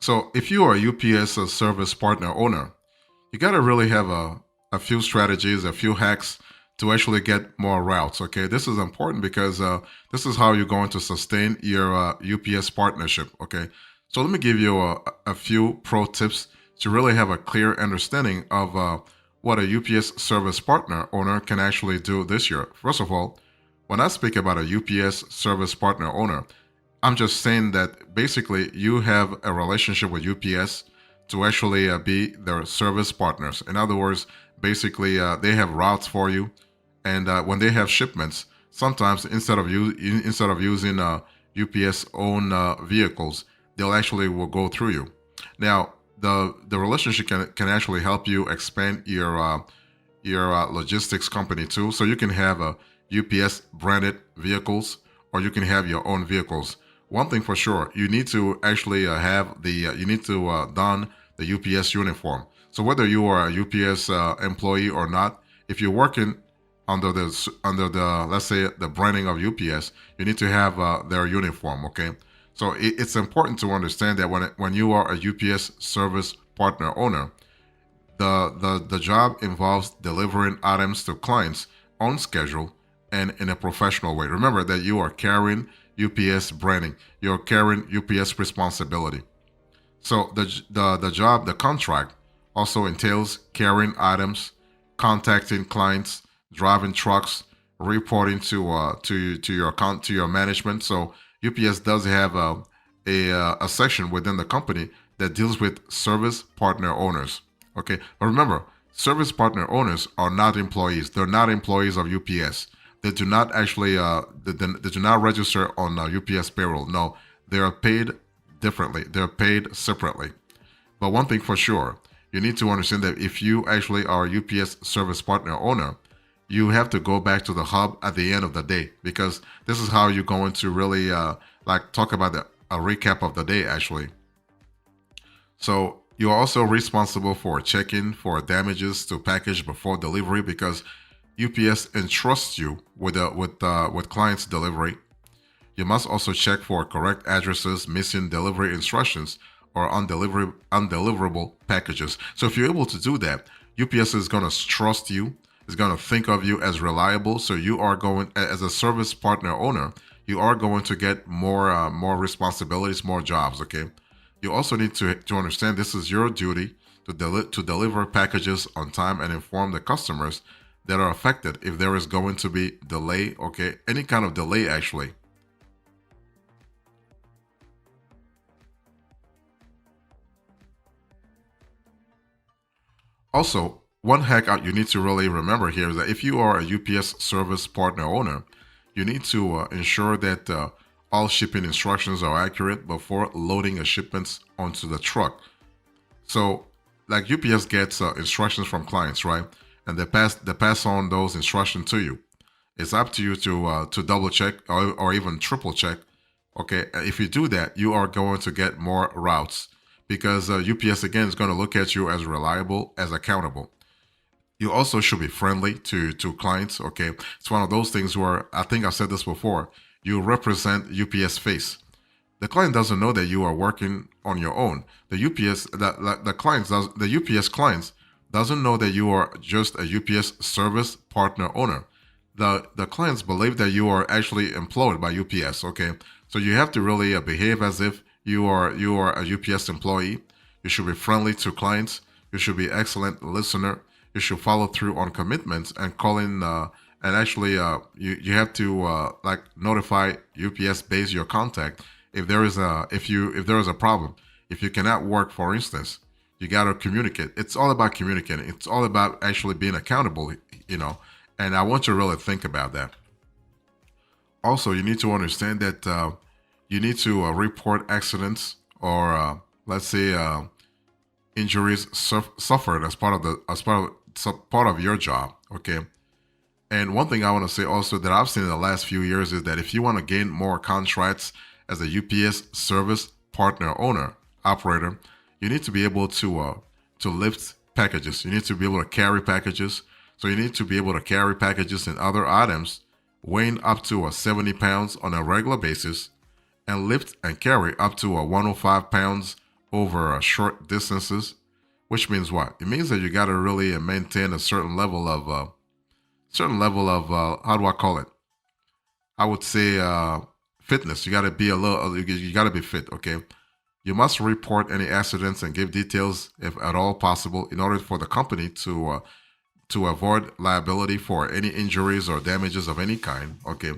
So if you are a UPS service partner owner, you got to really have a few strategies, a few hacks to actually get more routes. Okay, this is important because this is how you're going to sustain your UPS partnership. Okay, so let me give you a few pro tips to really have a clear understanding of what a UPS service partner owner can actually do this year. First of all, when I speak about a UPS service partner owner, I'm just saying that basically you have a relationship with UPS to actually be their service partners. In other words, basically they have routes for you, and when they have shipments, sometimes instead of using UPS own vehicles, they'll actually will go through you. Now, the relationship can actually help you expand your logistics company too. So you can have UPS branded vehicles, or you can have your own vehicles. One thing for sure, you need to actually have you need to don the UPS uniform. So whether you are a UPS employee or not, if you're working under the let's say the branding of UPS, you need to have their uniform. Okay, so it's important to understand that when you are a UPS service partner owner, the job involves delivering items to clients on schedule and in a professional way. Remember that you are carrying UPS branding. You're carrying UPS responsibility. So the job, the contract, also entails carrying items, contacting clients, driving trucks, reporting to your management. So UPS does have a section within the company that deals with service partner owners. Okay, but remember, service partner owners are not employees. They're not employees of UPS. They do not actually they do not register on UPS payroll. No, they are paid differently. They're paid separately. But one thing for sure, you need to understand that if you actually are a UPS service partner owner, you have to go back to the hub at the end of the day, because this is how you're going to really like talk about a recap of the day actually. So you're also responsible for checking for damages to package before delivery, because UPS entrusts you with clients' delivery. You must also check for correct addresses, missing delivery instructions, or undeliverable packages. So if you're able to do that, UPS is going to trust you, is going to think of you as reliable. So you are going, as a service partner owner, you are going to get more responsibilities, more jobs. Okay. You also need to understand this is your duty to deliver packages on time and inform the customers that are affected if there is going to be delay. Okay, any kind of delay actually. Also, one hack out you need to really remember here is that if you are a UPS service partner owner, you need to ensure that all shipping instructions are accurate before loading a shipments onto the truck. So, like UPS gets instructions from clients, right? And they pass on those instructions to you. It's up to you to double check, or even triple check. Okay, if you do that, you are going to get more routes, because UPS again is going to look at you as reliable, as accountable. You also should be friendly to clients. Okay, it's one of those things where I think I've said this before. You represent UPS face. The client doesn't know that you are working on your own. The UPS clients doesn't know that you are just a UPS service partner owner. The clients believe that you are actually employed by UPS. Okay, so you have to really behave as if you are a UPS employee. You should be friendly to clients. You should be excellent listener. You should follow through on commitments and calling. And actually, you have to like notify UPS base your contact if there is a problem. If you cannot work, for instance, you got to communicate. It's all about communicating. It's all about actually being accountable. You know, and I want you to really think about that. Also, you need to understand that you need to report accidents, or let's say injuries suffered as part of your job. Okay. And one thing I want to say also that I've seen in the last few years is that if you want to gain more contracts as a UPS service partner owner operator, you need to be able to lift packages. You need to be able to carry packages. So you need to be able to carry packages and other items weighing up to 70 pounds on a regular basis, and lift and carry up to 105 pounds over short distances, which means what? It means that you got to really maintain a certain level of how do I call it? I would say fitness. You got to be a little. You got to be fit. Okay. You must report any accidents and give details, if at all possible, in order for the company to avoid liability for any injuries or damages of any kind. Okay.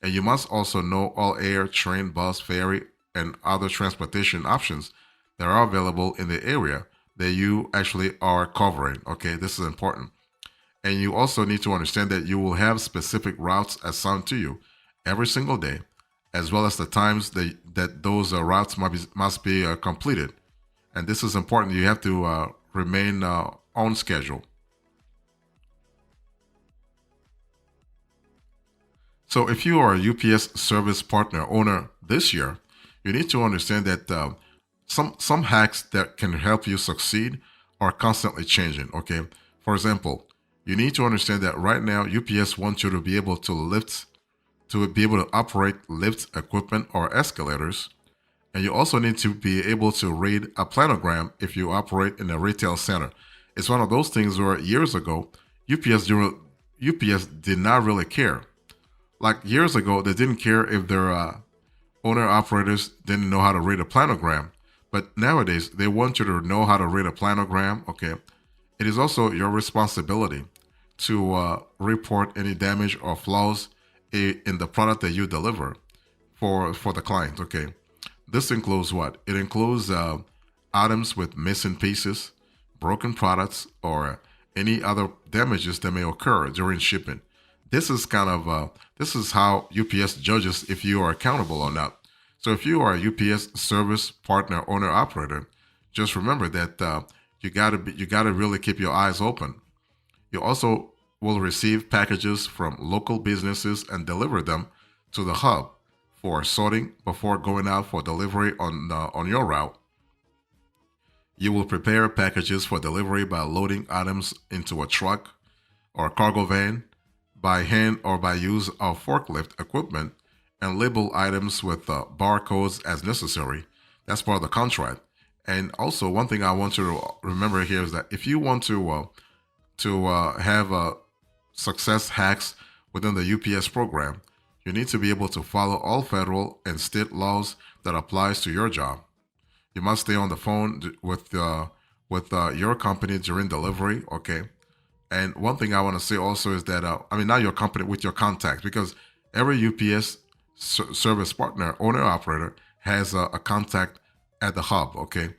And you must also know all air, train, bus, ferry, and other transportation options that are available in the area that you actually are covering. Okay. This is important. And you also need to understand that you will have specific routes assigned to you every single day, as well as the times that those routes must be completed. And this is important. You have to remain on schedule. So if you are a UPS service partner owner this year, you need to understand that some hacks that can help you succeed are constantly changing. Okay. For example, you need to understand that right now UPS wants you to be able to operate lift equipment or escalators. And you also need to be able to read a planogram if you operate in a retail center. It's one of those things where years ago, UPS did not really care. Like years ago, they didn't care if their owner operators didn't know how to read a planogram. But nowadays, they want you to know how to read a planogram. Okay. It is also your responsibility to report any damage or flaws in the product that you deliver for the client. Okay. This includes what? It includes items with missing pieces, broken products, or any other damages that may occur during shipping. This is how UPS judges if you are accountable or not. So if you are a UPS service partner owner operator, just remember that you gotta really keep your eyes open. You also will receive packages from local businesses and deliver them to the hub for sorting before going out for delivery on your route. You will prepare packages for delivery by loading items into a truck or cargo van by hand or by use of forklift equipment and label items with barcodes as necessary. That's part of the contract. And also, one thing I want you to remember here is that if you want to have success hacks within the UPS program, you need to be able to follow all federal and state laws that applies to your job. You must stay on the phone with your company during delivery. Okay. And one thing I want to say also is that not your company, with your contacts, because every UPS service partner, owner operator has a contact at the hub. Okay.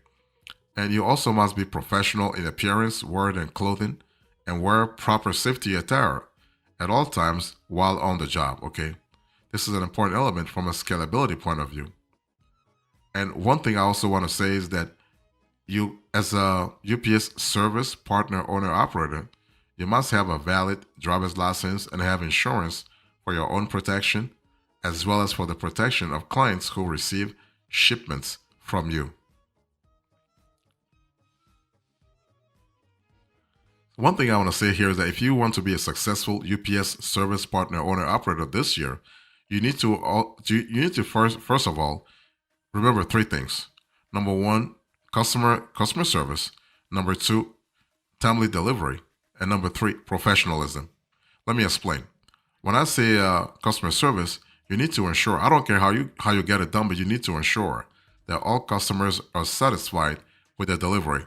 And you also must be professional in appearance, word, and clothing, and wear proper safety attire at all times while on the job. Okay. This is an important element from a scalability point of view. And one thing I also want to say is that you, as a UPS service partner owner operator, you must have a valid driver's license and have insurance for your own protection, as well as for the protection of clients who receive shipments from you. One thing I want to say here is that if you want to be a successful UPS service partner owner operator this year, you need to first of all remember three things. Number one, customer service. Number two, timely delivery. And number three, professionalism. Let me explain. When I say customer service, you need to ensure, I don't care how you get it done, but you need to ensure that all customers are satisfied with the delivery.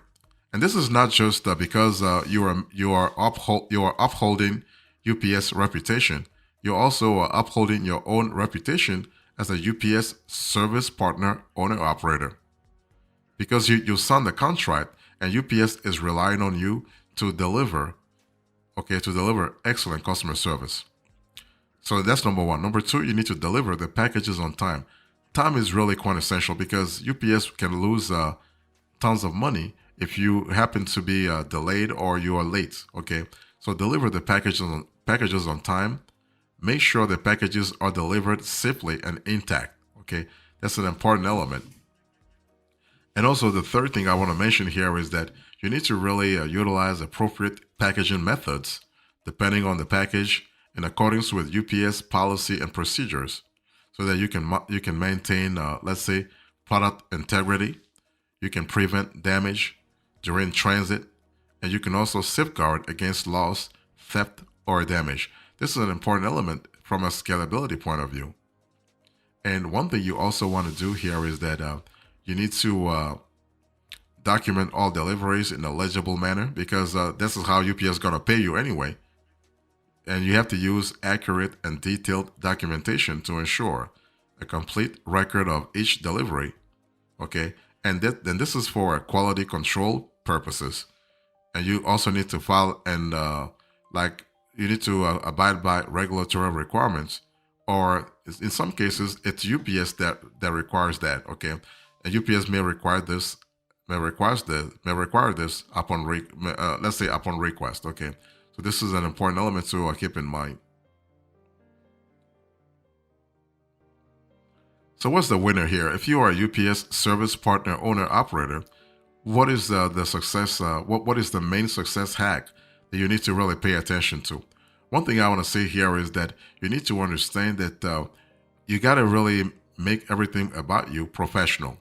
And this is not just because you are upholding UPS reputation. You're also upholding your own reputation as a UPS service partner owner operator, because you signed the contract and UPS is relying on you to deliver, to deliver excellent customer service. So that's number one. Number two, you need to deliver the packages on time. Time is really quite essential because UPS can lose tons of money if you happen to be delayed or you are late. Okay, so deliver the packages on time. Make sure the packages are delivered safely and intact. Okay, that's an important element. And also, the third thing I want to mention here is that you need to really utilize appropriate packaging methods depending on the package in accordance with UPS policy and procedures, so that you can maintain, let's say, product integrity. You can prevent damage during transit, and you can also safeguard against loss, theft, or damage. This is an important element from a scalability point of view. And one thing you also want to do here is that you need to document all deliveries in a legible manner, because this is how UPS is going to pay you anyway. And you have to use accurate and detailed documentation to ensure a complete record of each delivery. Okay, and then this is for quality control purposes. And you also need to file and you need to abide by regulatory requirements, or in some cases it's UPS that requires that. Okay, and UPS may require this, may require this upon let's say upon request. Okay, so this is an important element to keep in mind. So what's the winner here? If you are a UPS service partner owner operator, what is the success? What is the main success hack that you need to really pay attention to? One thing I want to say here is that you need to understand that you got to really make everything about you professional.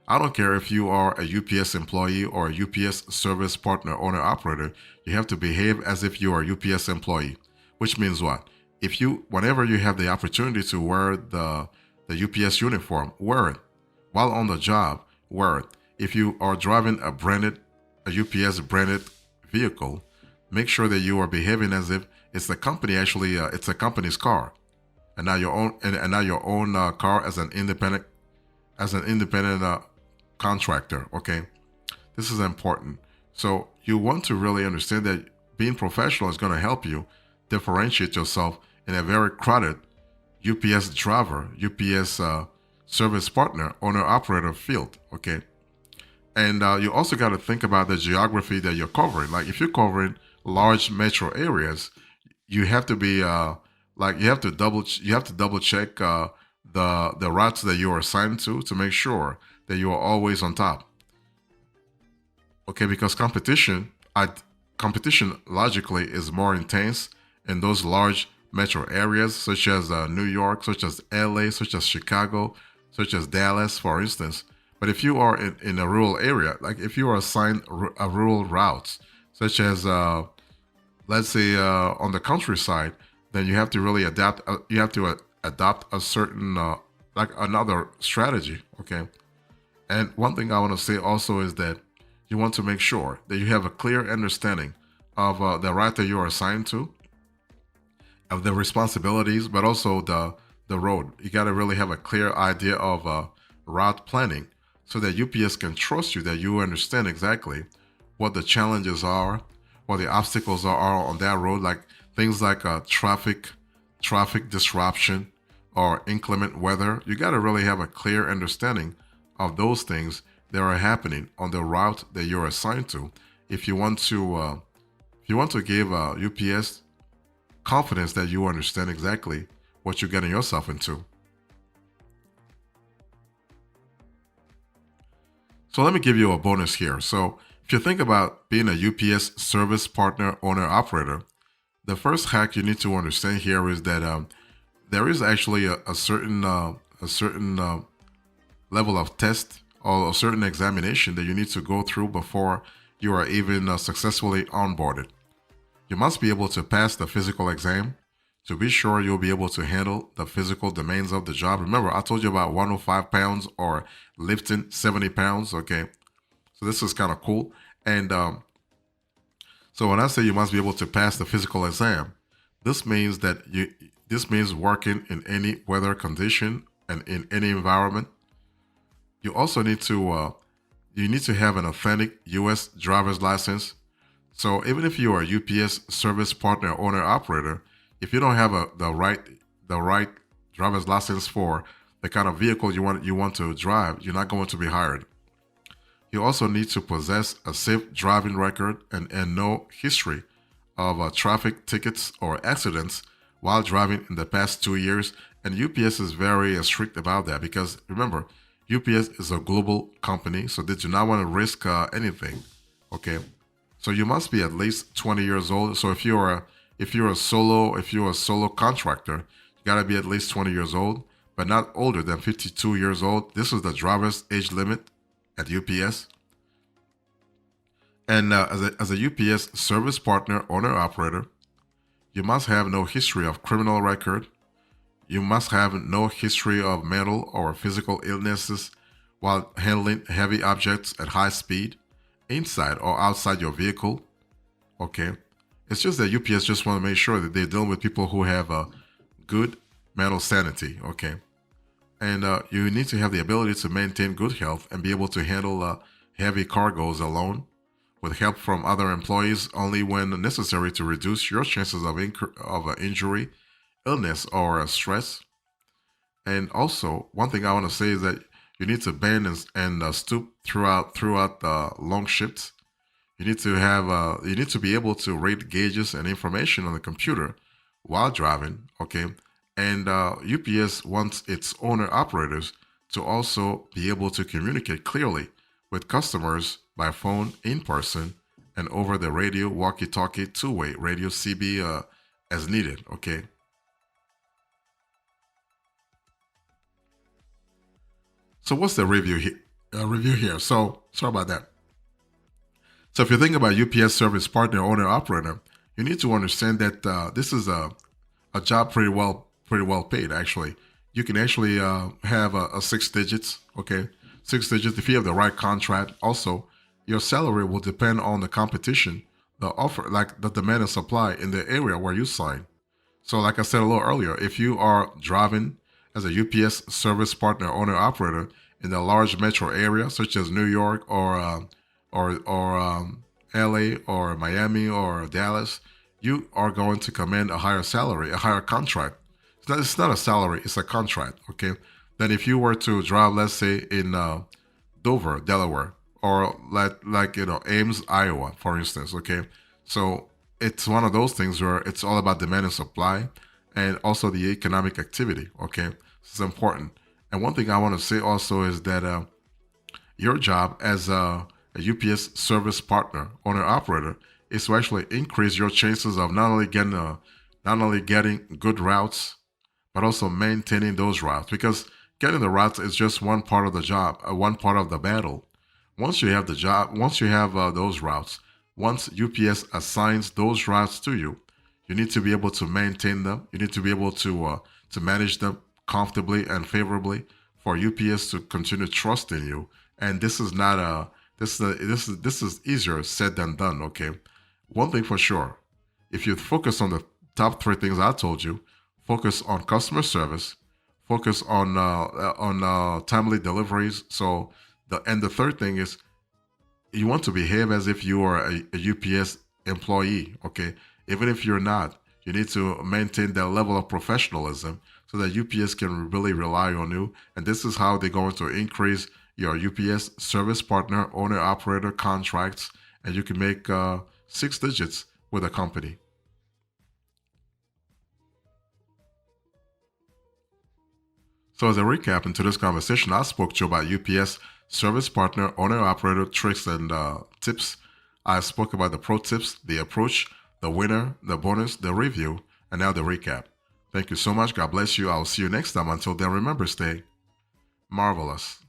I don't care if you are a UPS employee or a UPS service partner owner operator, you have to behave as if you are a UPS employee, which means what? Whenever you have the opportunity to wear the UPS uniform, wear it. While on the job, wear it. If you are driving a UPS branded vehicle, make sure that you are behaving as if it's the company, it's a company's car, and not your own, and not your own car as an independent contractor. Okay, this is important. So you want to really understand that being professional is going to help you differentiate yourself in a very crowded UPS driver, UPS service partner, owner operator field. Okay, and you also got to think about the geography that you're covering. Like if you're covering large metro areas, you have to be you have to double check the routes that you are assigned to make sure that you are always on top. Okay, because competition logically is more intense in those large metro areas, such as New York, such as LA, such as Chicago, such as Dallas, for instance. But if you are in a rural area, like if you are assigned a rural routes, such as let's say on the countryside, then you have to really adapt. You have to adopt a certain like another strategy. Okay, and one thing I want to say also is that you want to make sure that you have a clear understanding of the route that you are assigned to, of the responsibilities, but also the road. You got to really have a clear idea of route planning so that UPS can trust you, that you understand exactly what the challenges are, what the obstacles are on that road, like things like traffic disruption or inclement weather. You got to really have a clear understanding of those things that are happening on the route that you're assigned to. If you want to give UPS confidence that you understand exactly what you're getting yourself into. So let me give you a bonus here. So if you think about being a UPS service partner owner operator, the first hack you need to understand here is that there is actually a certain level of test or a certain examination that you need to go through before you are even successfully onboarded. You must be able to pass the physical exam to be sure you'll be able to handle the physical demands of the job. Remember, I told you about 105 pounds or lifting 70 pounds. Okay, so this is kind of cool. And so when I say you must be able to pass the physical exam, this means working in any weather condition and in any environment. You also need to have an authentic U.S. driver's license. So even if you are a UPS service partner owner operator, if you don't have the right driver's license for the kind of vehicle you want to drive, you're not going to be hired. You also need to possess a safe driving record and no history of traffic tickets or accidents while driving in the past 2 years. And UPS is very strict about that because remember, UPS is a global company, so they do not want to risk anything. Okay, so you must be at least 20 years old. So if you're a solo contractor, you gotta be at least 20 years old, but not older than 52 years old. This is the driver's age limit. at UPS. And as a UPS service partner, owner, operator, you must have no history of criminal record. You must have no history of mental or physical illnesses while handling heavy objects at high speed, inside or outside your vehicle. Okay. It's just that UPS just want to make sure that they're dealing with people who have a good mental sanity. Okay. And you need to have the ability to maintain good health and be able to handle heavy cargoes alone with help from other employees only when necessary to reduce your chances of, injury, illness, or stress. And also, one thing I want to say is that you need to bend and stoop throughout the long shifts. You need to have you need to be able to rate gauges and information on the computer while driving. Okay, and UPS wants its owner operators to also be able to communicate clearly with customers by phone, in person, and over the radio, walkie-talkie, two-way radio, CB as needed. Okay. So what's the review here? Review here. So sorry about that. So if you think about UPS service partner, owner, operator, you need to understand that this is a job pretty well paid. Actually, you can actually have a six digits. Okay, six digits if you have the right contract. Also, your salary will depend on the competition, the offer, like the demand and supply in the area where you sign. So, like I said a little earlier, if you are driving as a UPS service partner, owner, operator in a large metro area such as New York or LA or Miami or Dallas, you are going to command a higher salary, a higher contract. It's not a salary, it's a contract, okay? Then if you were to drive, let's say in Dover, Delaware, or like Ames, Iowa, for instance, okay? So it's one of those things where it's all about demand and supply and also the economic activity, okay? This is important. And one thing I want to say also is that your job as a UPS service partner, owner, operator, is to actually increase your chances of not only getting good routes, but also maintaining those routes. Because getting the routes is just one part of the job, one part of the battle. Once you have the job, once you have those routes, once UPS assigns those routes to you, you need to be able to maintain them. You need to be able to manage them comfortably and favorably for UPS to continue trusting you. And this is not a this is easier said than done. Okay, one thing for sure, if you focus on the top three things I told you, focus on customer service, focus on timely deliveries. So the third thing is you want to behave as if you are a UPS employee. Okay, even if you're not, you need to maintain that level of professionalism so that UPS can really rely on you. And this is how they're going to increase your UPS service partner, owner, operator contracts, and you can make six digits with a company. So as a recap into this conversation, I spoke to you about UPS service partner, owner, operator tricks and tips. I spoke about the pro tips, the approach, the winner, the bonus, the review, and now the recap. Thank you so much. God bless you. I'll see you next time. Until then, remember, stay marvelous.